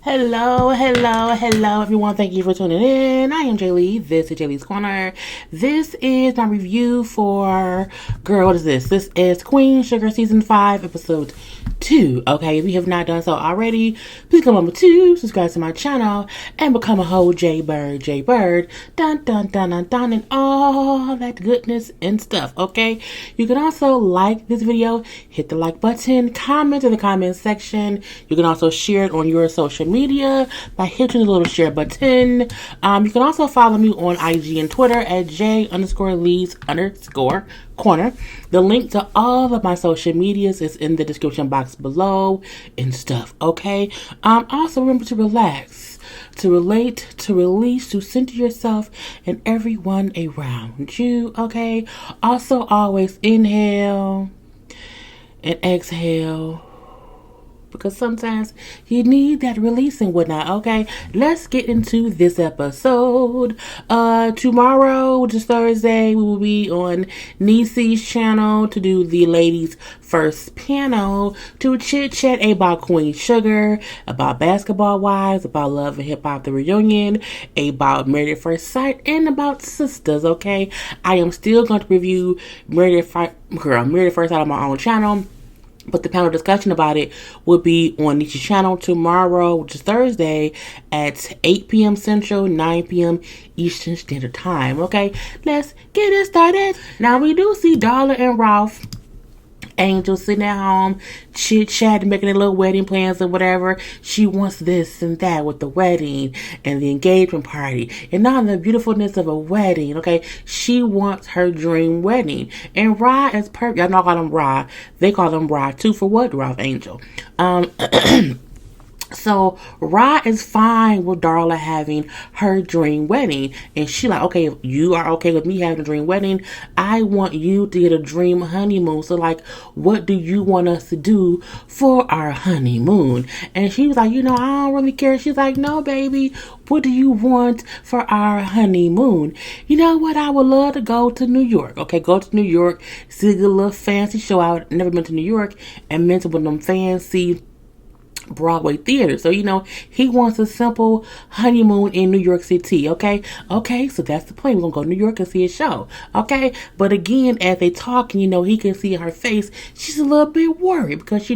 Hello, everyone. Thank you for tuning in. I am JayLee. This is JLeesCorner. This is my review for, girl, what is this? This is Queen Sugar Season 5, Episode 2. Okay, if you have not done so already, please come over to subscribe to my channel and become a whole JayBird, dun, dun, dun, dun, dun, and all that goodness and stuff, okay? You can also like this video, hit the like button, comment in the comment section. You can also share it on your social media by hitting the little share button. You can also follow me on IG and Twitter at J_Lees_Corner. The link to all of my social medias is in the description box below and stuff, okay? Also remember to relax, to relate, to release, to center yourself and everyone around you, okay? Also always inhale and exhale, because sometimes you need that release and whatnot, okay? Let's get into this episode. Tomorrow, which is Thursday, we will be on Niecy's channel to do the ladies' first panel to chit-chat about Queen Sugar, about basketball wives, about Love and Hip Hop the reunion, about Married at First Sight, and about sisters, okay? I am still going to review Married at First Sight on my own channel, but the panel discussion about it will be on Niecy's channel tomorrow, which is Thursday, at 8 p.m. Central, 9 p.m. Eastern Standard Time. Okay, let's get it started. Now, we do see Darla and Ralph Angel sitting at home, chit-chatting, making their little wedding plans or whatever. She wants this and that with the wedding and the engagement party and all the beautifulness of a wedding, okay? She wants her dream wedding. And Ra is perfect. Y'all know I call him Ra. They call him Ra too. For what? Ralph Angel. So Ra is fine with Darla having her dream wedding, and she like, okay, if you are okay with me having a dream wedding, I want you to get a dream honeymoon. So like, what do you want us to do for our honeymoon? And she was like, I don't really care. She's like, no, baby, what do you want for our honeymoon? You know what? I would love to go to New York. Okay, go to New York, see a little fancy show. I've never been to New York and been to one of them fancy Broadway theater. So, he wants a simple honeymoon in New York City, okay? Okay, so that's the plan. We're going to go to New York and see a show, okay? But again, as they talk, he can see her face. She's a little bit worried because, he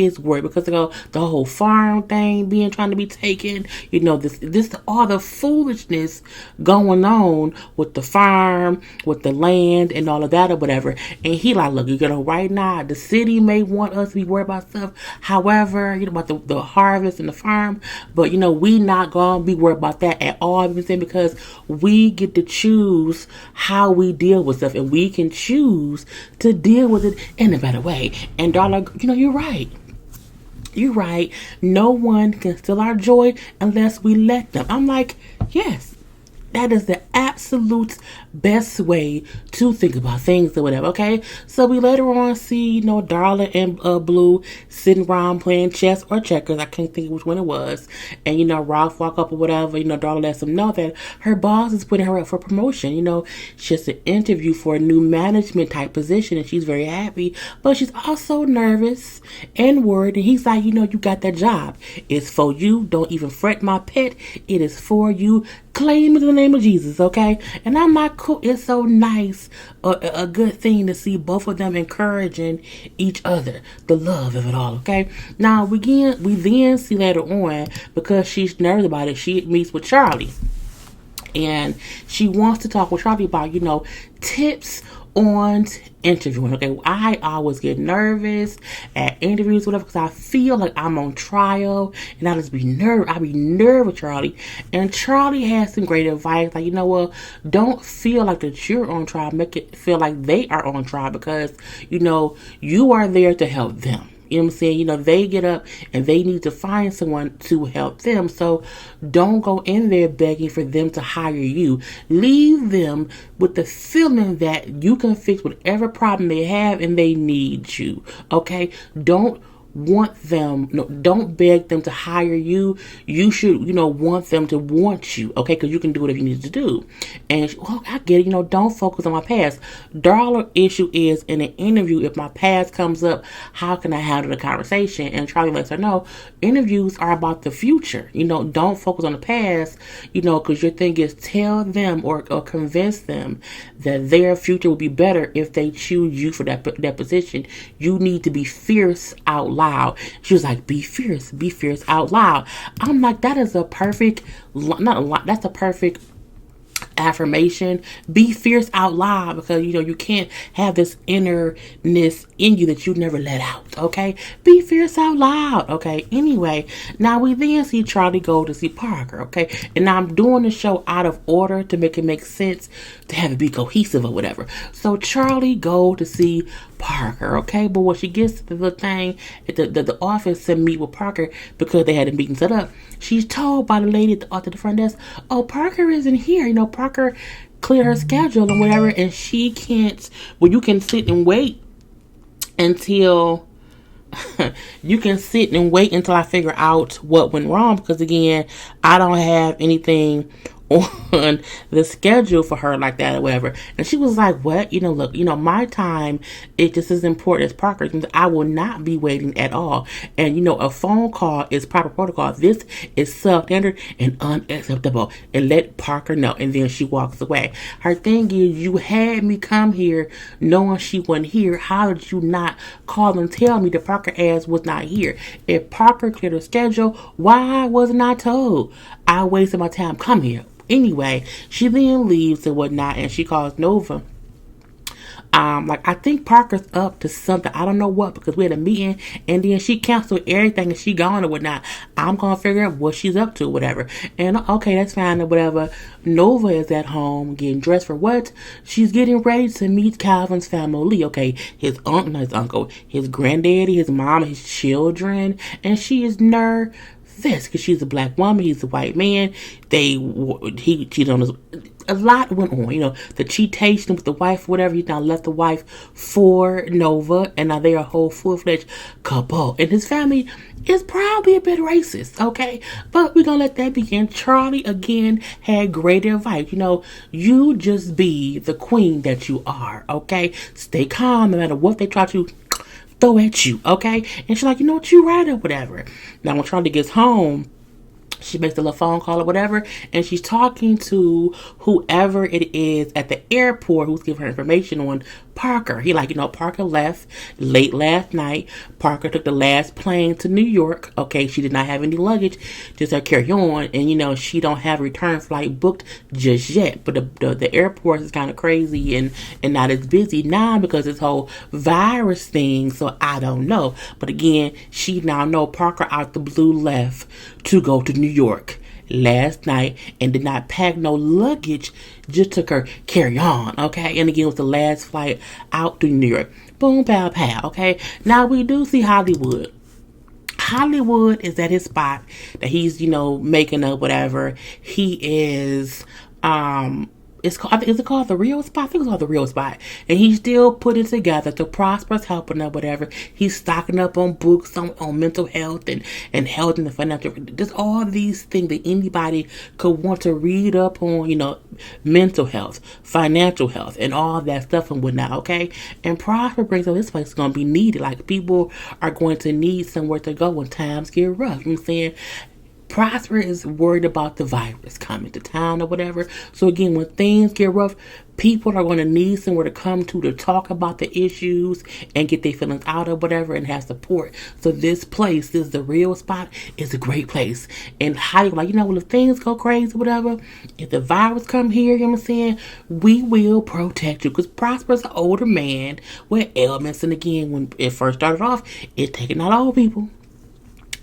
is worried because the whole farm thing trying to be taken, this all the foolishness going on with the farm, with the land and all of that or whatever. And he like, look, right now, the city may want us to be worried about stuff. However, about the harvest and the farm, but we not gonna be worried about that at all, because we get to choose how we deal with stuff, and we can choose to deal with it in a better way. And Darla, you're right. You're right. No one can steal our joy unless we let them. I'm like, yes. That is the absolute best way to think about things or whatever, okay? So we later on see, Darla and Blue sitting around playing chess or checkers. I can't think which one it was. And, Ralph walk up or whatever. Darla lets them know that her boss is putting her up for promotion. She has an interview for a new management type position, and she's very happy. But she's also nervous and worried. And he's like, you got that job. It's for you. Don't even fret, my pet. It is for you. Claim it in the name of Jesus, okay? And I'm like, cool. It's so nice, a good thing to see both of them encouraging each other, the love of it all, okay? Now, we then see later on, because she's nervous about it, she meets with Charlie. And she wants to talk with Charlie about, tips on interviewing, okay? I always get nervous at interviews, whatever, because I feel like I'm on trial, and I just be nervous. I be nervous, Charlie. And Charlie has some great advice, like, don't feel like that you're on trial. Make it feel like they are on trial, because, you are there to help them. You know what I'm saying? They get up and they need to find someone to help them. So don't go in there begging for them to hire you. Leave them with the feeling that you can fix whatever problem they have and they need you. Okay? Don't want them, no, don't beg them to hire you. You should, want them to want you, okay? Because you can do whatever you need to do. And, well, I get it, don't focus on my past. Darla issue is in an interview, if my past comes up, how can I handle the conversation? And Charlie lets her know, interviews are about the future. Don't focus on the past, because your thing is tell them or convince them that their future will be better if they choose you for that position. You need to be fierce out loud. She was like, be fierce out loud. I'm like, that is a perfect, not a lot, that's a perfect affirmation. Be fierce out loud, because you can't have this innerness in you that you never let out. Okay, be fierce out loud. Okay, anyway, now we then see Charlie go to see Parker. Okay, and now I'm doing the show out of order to make it make sense, to have it be cohesive or whatever. So Charlie go to see Parker. Okay, but when she gets to the little thing at the office to meet with Parker, because they had a meeting set up, she's told by the lady at the front desk, oh, Parker isn't here. Parker cleared her schedule and whatever, and she can't. Well, you can sit and wait until I figure out what went wrong, because again, I don't have anything on the schedule for her like that or whatever. And she was like, what? Look, my time is just as important as Parker's. I will not be waiting at all. And a phone call is proper protocol. This is substandard and unacceptable. And let Parker know. And then she walks away. Her thing is, you had me come here knowing she wasn't here. How did you not call and tell me that Parker ass was not here? If Parker cleared her schedule, why wasn't I told? I wasted my time. Come here. Anyway, she then leaves and whatnot, and she calls Nova. I think Parker's up to something. I don't know what, because we had a meeting, and then she canceled everything, and she gone or whatnot. I'm gonna figure out what she's up to, whatever. And okay, that's fine or whatever. Nova is at home getting dressed for what? She's getting ready to meet Calvin's family. Okay, his uncle, his granddaddy, his mom, his children, and she is nervous because she's a black woman, he's a white man. He cheated on his. A lot went on, the cheatation with the wife, whatever. He now left the wife for Nova, and now they're a whole full-fledged couple. And his family is probably a bit racist, okay? But we're gonna let that begin. Charlie again had great advice. You just be the queen that you are, okay? Stay calm no matter what they try to throw at you, okay? And she's like, what, you right or whatever. Now when Charlie gets home, she makes a little phone call or whatever, and she's talking to whoever it is at the airport who's giving her information on Parker. He Parker left late last night. Parker took the last plane to New York. Okay, she did not have any luggage, just her carry-on, and she don't have a return flight booked just yet. But the airport is kind of crazy and not as busy now because this whole virus thing, so I don't know. But again, she now know Parker out the blue left to go to New York last night and did not pack no luggage, just took her carry-on, okay? And again, it was the last flight out to New York. Boom, pow, pow, okay? Now, we do see Hollywood. Hollywood is at his spot that he's, making up whatever. He is, is it called the real spot? I think it's called the real spot. And he's still putting together to Prosper's helping up, whatever. He's stocking up on books on mental health and health and the financial. There's all these things that anybody could want to read up on, mental health, financial health, and all that stuff and whatnot, okay? And Prosper brings up this place is going to be needed. Like, people are going to need somewhere to go when times get rough. You know what I'm saying? Prosper is worried about the virus coming to town or whatever. So again, when things get rough, people are going to need somewhere to come to talk about the issues and get their feelings out or whatever and have support. So this place, this is the real spot, is a great place. And how you if things go crazy or whatever, if the virus come here, you know what I'm saying, we will protect you. Because Prosper's an older man with ailments. And again, when it first started off, it's taking out old people.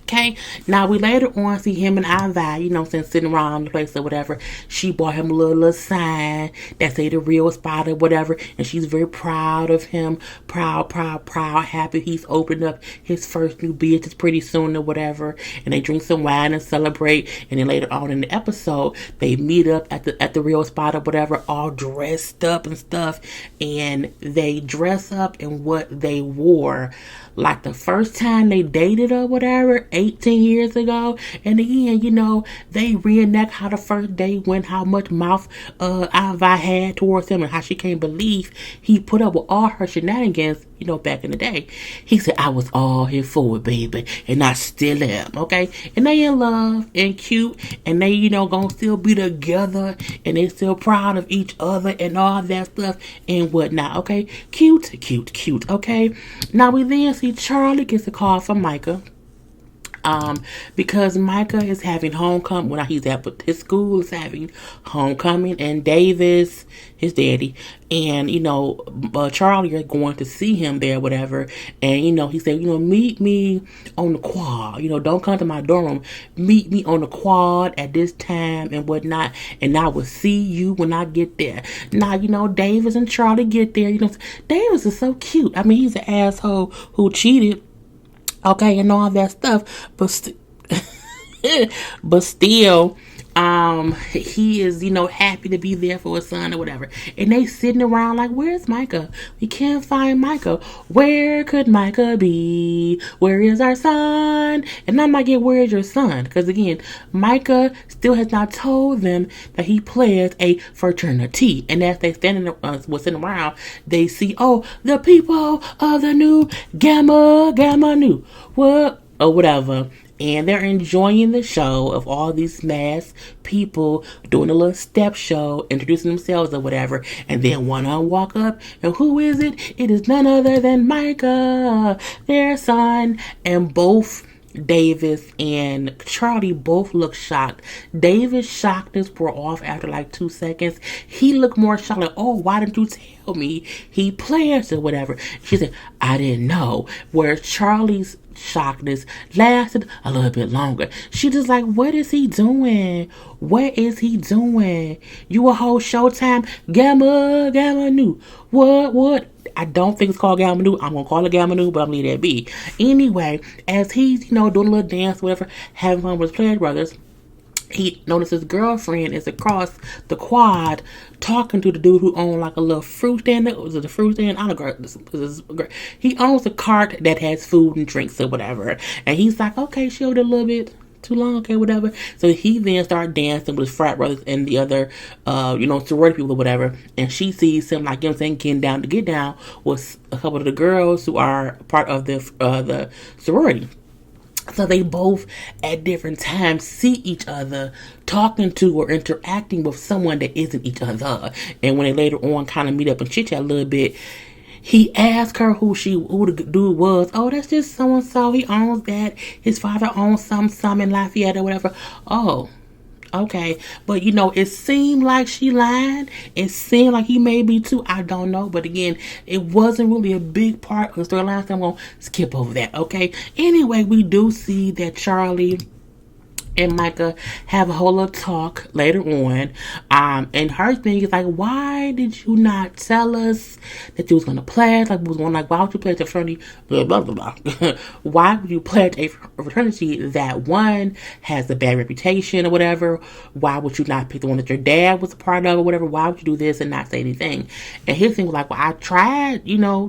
Okay, now we later on see him and Ivy, since sitting around the place or whatever. She bought him a little sign that say the real spot or whatever, and she's very proud of him. Proud, happy he's opened up his first new business pretty soon or whatever. And they drink some wine and celebrate. And then later on in the episode, they meet up at the real spot or whatever, all dressed up and stuff. And they dress up in what they wore like the first time they dated or whatever, 18 years ago. And again, they reenact how the first date went, how much mouth Ivy had towards him, and how she can't believe he put up with all her shenanigans, back in the day. He said, I was all here for it, baby, and I still am, okay? And they in love and cute, and they, gonna still be together, and they still proud of each other and all that stuff and whatnot, okay? Cute, okay? Now we then see Charlie gets a call from Micah. Because Micah is having homecoming. Well, he's at, but his school is having homecoming, and Davis, his daddy, and Charlie are going to see him there, whatever. And he said, meet me on the quad. Don't come to my dorm. Meet me on the quad at this time and whatnot, and I will see you when I get there. Now, Davis and Charlie get there. Davis is so cute. I mean, he's an asshole who cheated. Okay, and all that stuff, but still, he is, happy to be there for his son or whatever. And they sitting around like, where's Micah? We can't find Micah. Where could Micah be? Where is our son? And I'm like, yeah, where is your son? Because again, Micah still has not told them that he pledged a fraternity. And as they sitting around, they see, the people of the new Gamma Nu. What? Or whatever. And they're enjoying the show of all these masked people doing a little step show, introducing themselves or whatever. And then one of them walk up, and who is it? It is none other than Micah, their son. And both Davis and Charlie both look shocked. Davis' shockness wore off after like 2 seconds. He looked more shocked, like, why didn't you tell me he pledged or whatever? She said, I didn't know. Whereas Charlie's shockness lasted a little bit longer. She just like, what is he doing? What is he doing? You a whole Showtime Gamma Nu. What? I don't think it's called Gamma Nu. I'm gonna call it Gamma Nu, but I'm gonna leave that be. Anyway, as he's, doing a little dance, whatever, having fun with his Pledge Brothers, he noticed his girlfriend is across the quad talking to the dude who owned like a little fruit stand. Was it a fruit stand? I don't know. He owns a cart that has food and drinks or whatever. And he's like, okay, she over a little bit too long, okay, whatever. So he then started dancing with his frat brothers and the other, sorority people or whatever. And she sees him, like, getting down to get down with a couple of the girls who are part of the sorority. So they both, at different times, see each other talking to or interacting with someone that isn't each other. And when they later on kind of meet up and chit-chat a little bit, he asked her who the dude was. Oh, that's just so-and-so. He owns that. His father owns some in Lafayette or whatever. Oh, okay. But, it seemed like she lied. It seemed like he may be too. I don't know. But again, it wasn't really a big part of the storyline. So I'm going to skip over that, okay? Anyway, we do see that Charlie and Micah have a whole little talk later on. And her thing is like, why did you not tell us that you was going to pledge? Like, we was going like, why would you pledge a fraternity? Blah, blah, blah, blah. Why would you pledge a fraternity that, one, has a bad reputation or whatever? Why would you not pick the one that your dad was a part of or whatever? Why would you do this and not say anything? And his thing was like, well, I tried,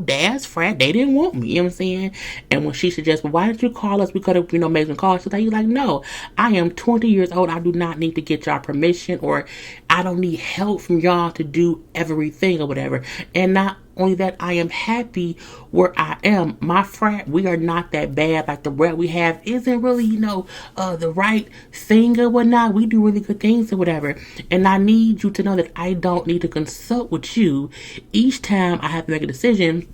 dad's frat. They didn't want me, you know what I'm saying? And when she suggested, well, why did you call us? We could have, made some calls. So he's like, no, I am 20 years old. I do not need to get y'all permission, or I don't need help from y'all to do everything or whatever. And not only that, I am happy where I am. My frat, we are not that bad. Like, the frat we have isn't really, the right thing or whatnot. We do really good things or whatever. And I need you to know that I don't need to consult with you each time I have to make a decision.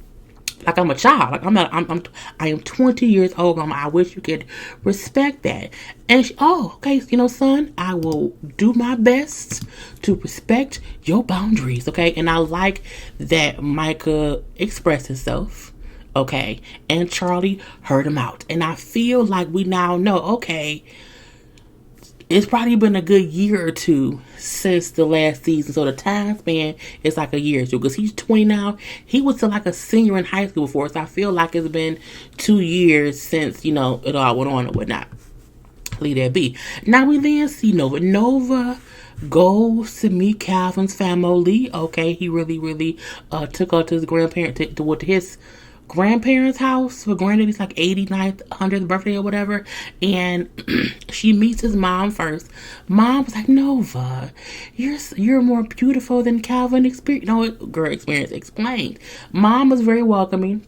Like, I'm a child. Like, I am 20 years old. I wish you could respect that. And she, okay, son, I will do my best to respect your boundaries, okay? And I like that Micah expressed himself. Okay. And Charlie heard him out. And I feel like we now know, okay, it's probably been a good year or two since the last season. So the time span is like a year or two. Because he's 20 now. He was still like a senior in high school before. So I feel like it's been 2 years since, it all went on and whatnot. Leave that be. Now we then see Nova. Nova goes to meet Calvin's family. Okay, he really took her to his to his grandparents' house for granddaddy's like 89th, 100th birthday or whatever. And she meets his mom first. Mom was like, Nova, you're more beautiful than Calvin experience. No, girl experience explained. Mom was very welcoming.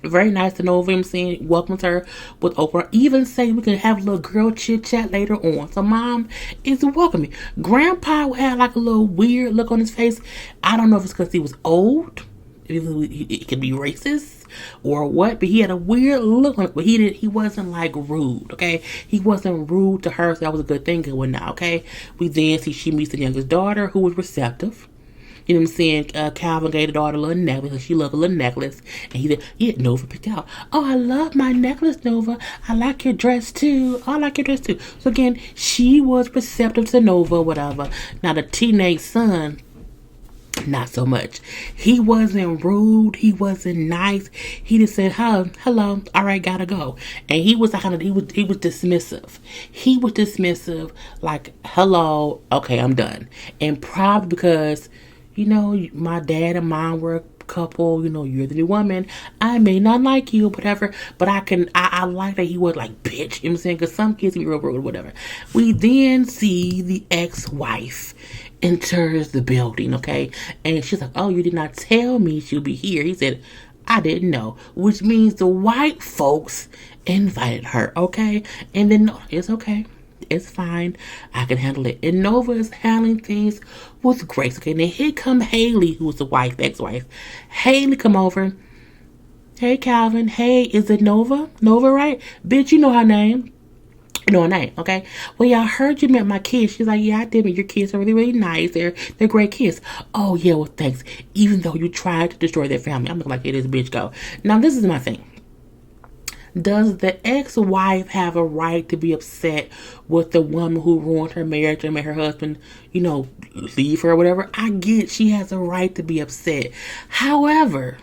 Very nice to know him, saying welcomes her with Oprah. Even say we can have a little girl chit chat later on. So mom is welcoming. Grandpa had like a little weird look on his face. I don't know if it's because he was old. It could be racist or what, but he had a weird look on it. But he wasn't like rude. Okay, he wasn't rude to her, so that was a good thing going now. Okay, we then see she meets the youngest daughter who was receptive. You know what I'm saying? Calvin gave the daughter a little necklace, and she loved a little necklace. And he said, yeah, Nova picked out. Oh, I love my necklace, Nova. I like your dress, too. I like your dress, too. So, again, she was receptive to Nova, whatever. Now, the teenage son, not so much. He wasn't rude. He wasn't nice. He just said, hello, all right, gotta go. And he was he was dismissive. He was dismissive, like, hello, okay, I'm done. And probably because my dad and mom were a couple, you're the new woman. I may not like you, whatever, but I like that he was like, bitch, you know what I'm saying? Because some kids can be real rude, whatever. We then see the ex-wife enters the building, okay? And she's like, oh, you did not tell me she'll be here. He said, I didn't know, which means the white folks invited her, okay? And then, no, it's okay. It's fine. I can handle it. And Nova is handling things with grace. Okay, now here come Haley, who's the wife, the ex-wife. Haley come over. Hey, Calvin. Hey, is it Nova? Nova, right? Bitch, you know her name. You know her name, okay? Well, yeah, I heard you met my kids. She's like, yeah, I did meet your kids. They're really nice. They're great kids. Oh, yeah, well, thanks. Even though you tried to destroy their family. I'm looking like, hey, this bitch go. Now, this is my thing. Does the ex-wife have a right to be upset with the woman who ruined her marriage and made her husband, leave her or whatever? I get she has a right to be upset. However,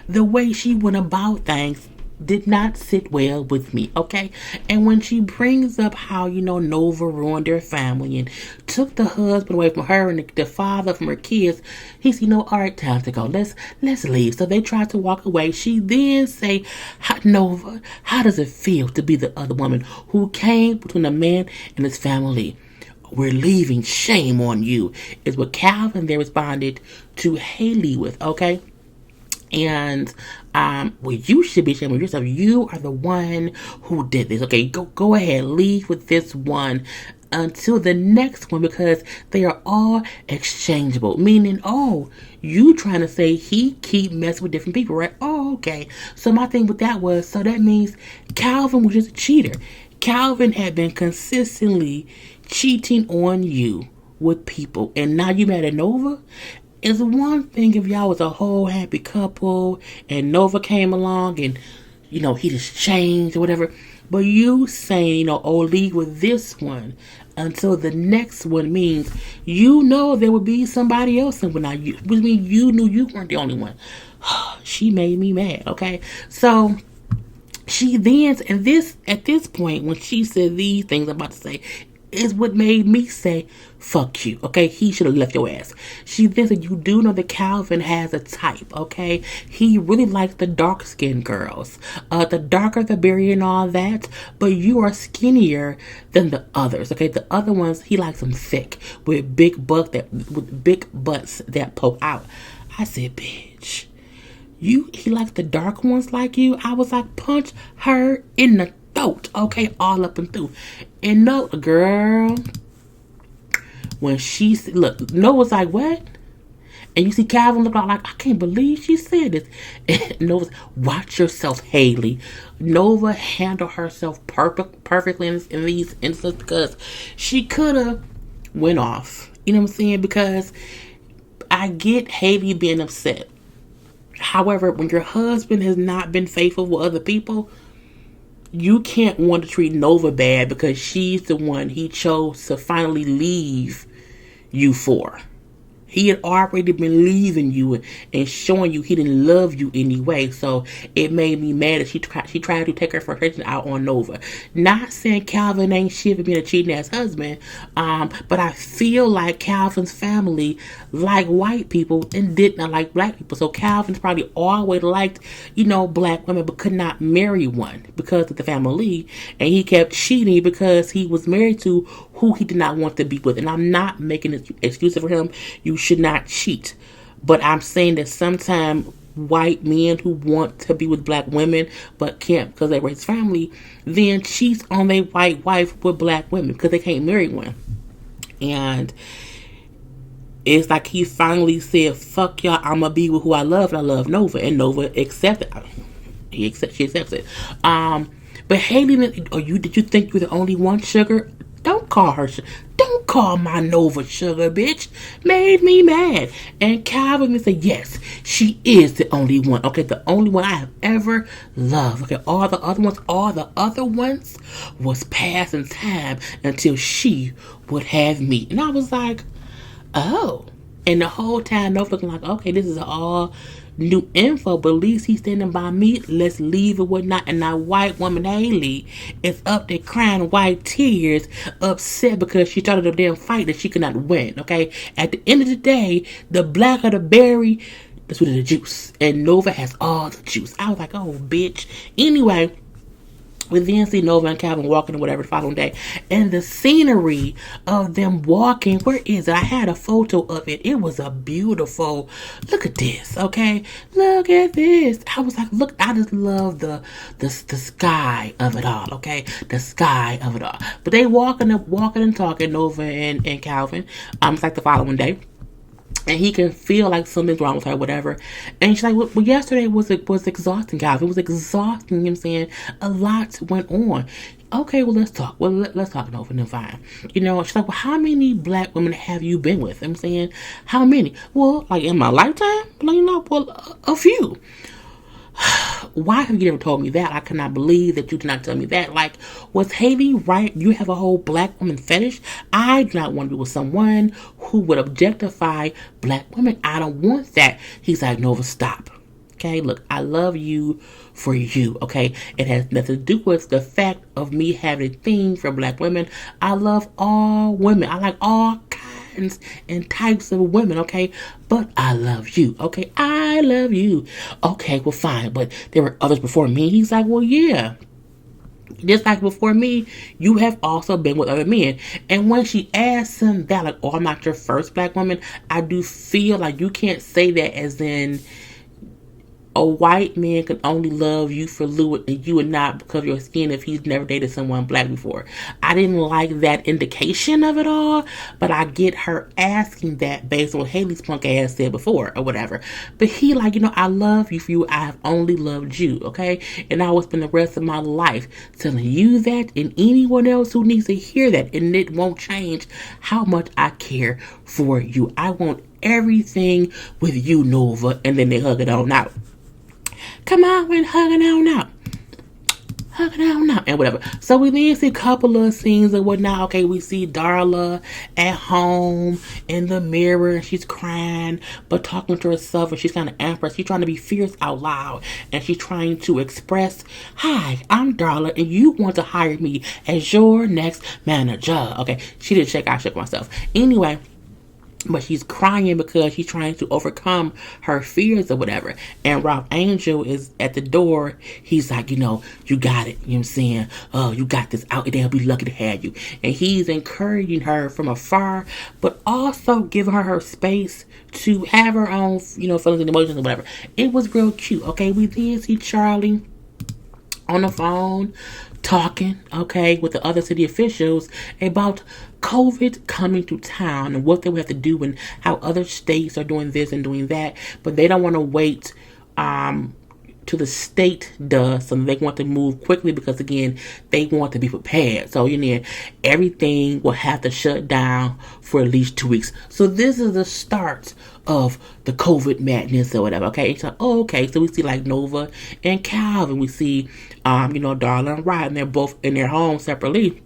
the way she went about things did not sit well with me, okay? And when she brings up how, Nova ruined their family and took the husband away from her and the father from her kids, he said, all right, time to go. Let's leave. So they tried to walk away. She then say, Nova, how does it feel to be the other woman who came between a man and his family? We're leaving. Shame on you, is what Calvin there responded to Haley with, okay? And well, you should be ashamed of yourself. You are the one who did this. Okay, go ahead, leave with this one until the next one, because they are all exchangeable. Meaning, you trying to say he keep messing with different people, right? Oh, okay. So my thing with that was, so that means Calvin was just a cheater. Calvin had been consistently cheating on you with people, and now you mad at Nova? It's one thing if y'all was a whole happy couple and Nova came along and, he just changed or whatever. But you saying, leave with this one until the next one means, there would be somebody else. And which means you knew you weren't the only one. She made me mad, okay? So she then, at this point, when she said these things I'm about to say, is what made me say, fuck you, okay? He should have left your ass. She then said, you do know that Calvin has a type, okay? He really likes the dark-skinned girls. The darker the berry and all that, but you are skinnier than the others, okay? The other ones, he likes them thick, with big butts that poke out. I said, bitch, he likes the dark ones like you? I was like, punch her in the throat, okay, all up and through. And no, girl, when she look, Noah's like, what? And you see Calvin look like, I can't believe she said this. And Nova's, watch yourself, Haley. Nova handled herself perfectly in these instances, because she could have went off. You know what I'm saying? Because I get Haley being upset. However, when your husband has not been faithful with other people, you can't want to treat Nova bad because she's the one he chose to finally leave you for. He had already been leaving you and showing you he didn't love you anyway. So it made me mad that she tried to take her frustration out on Nova. Not saying Calvin ain't shit for being a cheating ass husband, but I feel like Calvin's family liked white people and did not like black people. So Calvin's probably always liked, black women, but could not marry one because of the family. And he kept cheating because he was married to who he did not want to be with. And I'm not making an excuse for him. You should not cheat. But I'm saying that sometimes white men who want to be with black women but can't because they were his family, then cheats on their white wife with black women because they can't marry one. And it's like he finally said, fuck y'all, I'm going to be with who I love, and I love Nova. And Nova accepted. She accepts it. But Haley, did you think you were the only one, sugar? Don't call her sugar. Don't call my Nova sugar, bitch. Made me mad. And Calvin said, yes, she is the only one. Okay, the only one I have ever loved. Okay, all the other ones was passing time until she would have me. And I was like, oh. And the whole time, Nova looking like, okay, this is all new info, but at least he's standing by me. Let's leave it whatnot. And now white woman Haley is up there crying white tears, upset because she started a damn fight that she could not win. Okay, at the end of the day, the blacker the berry, the sweeter the juice, and Nova has all the juice. I was like, oh bitch. Anyway, we then see Nova and Calvin walking or whatever the following day. And the scenery of them walking, where is it? I had a photo of it. It was a beautiful, look at this, okay? Look at this. I was like, look, I just love the sky of it all, okay? The sky of it all. But they walking and talking, Nova and Calvin. It's like the following day. And he can feel like something's wrong with her, whatever. And she's like, well, yesterday was exhausting, guys. It was exhausting, you know what I'm saying? A lot went on. Okay, well, let's talk. Well, let's talk over and then fine. She's like, well, how many black women have you been with? I'm saying, how many? Well, like in my lifetime? A few. Why have you never told me that? I cannot believe that you did not tell me that. Like, was Haley right? You have a whole black woman fetish? I do not want to be with someone who would objectify black women. I don't want that. He's like, Nova, stop. Okay, look, I love you for you, okay? It has nothing to do with the fact of me having a thing for black women. I love all women. I like all kinds and types of women, okay? But I love you, okay? I love you. Okay, well, fine, but there were others before me. He's like, well, yeah. Just like before me, you have also been with other men. And when she asks him that, like, oh, I'm not your first black woman, I do feel like you can't say that as in a white man can only love you for you and not because of your skin if he's never dated someone black before. I didn't like that indication of it all, but I get her asking that based on what Haley's punk ass said before or whatever. But he like, I love you for you. I have only loved you, okay? And I will spend the rest of my life telling you that and anyone else who needs to hear that, and it won't change how much I care for you. I want everything with you, Nova. And then they hug it on out. Come on, we're hugging on out. Hugging on out. And whatever. So we then see a couple of scenes and whatnot. Okay, we see Darla at home in the mirror. And she's crying, but talking to herself. And she's kind of empress. She's trying to be fierce out loud. And she's trying to express, hi, I'm Darla. And you want to hire me as your next manager. Okay, she didn't check. I checked myself. Anyway. But she's crying because she's trying to overcome her fears or whatever. And Ralph Angel is at the door. He's like, you got it. You know what I'm saying? Oh, you got this out. They'll be lucky to have you. And he's encouraging her from afar, but also giving her space to have her own, feelings and emotions or whatever. It was real cute. Okay, we did see Charlie on the phone talking, okay, with the other city officials about COVID coming to town and what they would have to do and how other states are doing this and doing that, but they don't want to wait to the state does. So they want to move quickly because, again, they want to be prepared. So, everything will have to shut down for at least 2 weeks. So this is the start of the COVID madness or whatever. Okay. So, so we see like Nova and Calvin. We see, Darla and Rod, and they're both in their homes separately.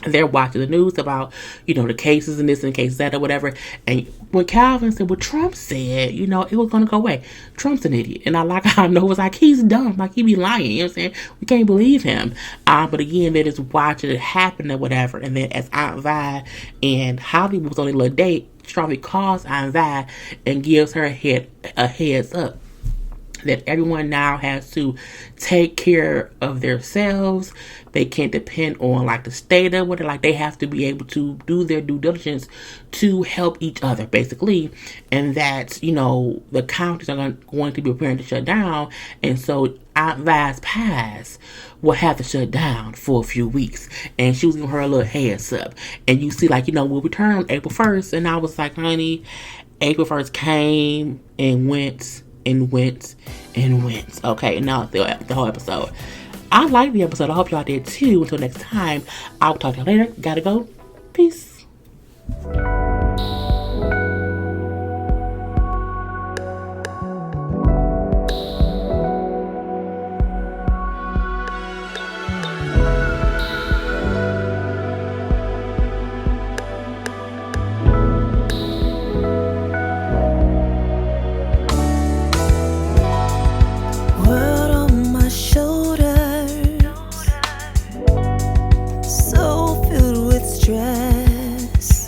They're watching the news about, the cases and this and cases that or whatever. And when Calvin said, well, Trump said, it was going to go away. Trump's an idiot. And I like how Nova's like, he's dumb. Like, he be lying. You know what I'm saying? We can't believe him. But again, they're just watching it happen or whatever. And then as Aunt Vi and Hollywood was on a little date, Strawberry calls Aunt Vi and gives her a heads up that everyone now has to take care of themselves. They can't depend on like the state of it. Like, they have to be able to do their due diligence to help each other, basically. And that, the counties are going to be preparing to shut down. And so Aunt Vi's pass will have to shut down for a few weeks. And she was giving her a little heads up. And you see, like, we'll return April 1st. And I was like, honey, April 1st came and went and went and went. Okay, now the whole episode. I liked the episode. I hope y'all did too. Until next time, I'll talk to you later. Gotta go. Peace.